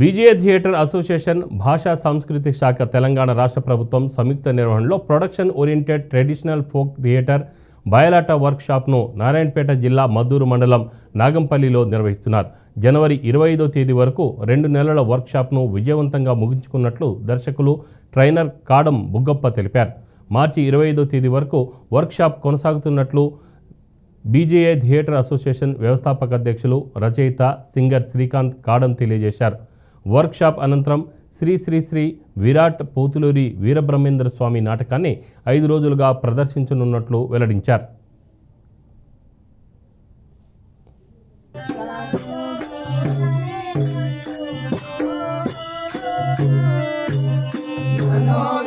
బీజేఏ theatre association భాషా సంస్కృతి శాఖ తెలంగాణ రాష్ట్ర ప్రభుత్వం సంయుక్త నిర్వహణలో production oriented traditional folk theatre Bayalata వర్క్ షాప్ను నారాయణపేట జిల్లా మద్దూరు మండలం నాగంపల్లిలో నిర్వహిస్తున్నారు. జనవరి 25వ తేదీ వరకు 2 నెలల వర్క్ షాప్ను విజయవంతంగా ముగించుకున్నట్లు దర్శకులు ట్రైనర్ కాడం బుగ్గప్ప తెలిపారు. మార్చి 25వ తేదీ వరకు వర్క్ షాప్ కొనసాగుతున్నట్లు బీజేఏ థియేటర్ అసోసియేషన్ వ్యవస్థాపక అధ్యక్షులు, రచయిత, సింగర్ శ్రీకాంత్ కాడం తెలియజేశారు. వర్క్ షాప్ అనంతరం శ్రీ శ్రీ శ్రీ విరాట్ పోతులూరి వీరబ్రహ్మేంద్ర స్వామి నాటకాన్ని 5 రోజులుగా ప్రదర్శించనున్నట్లు వెల్లడించారు. No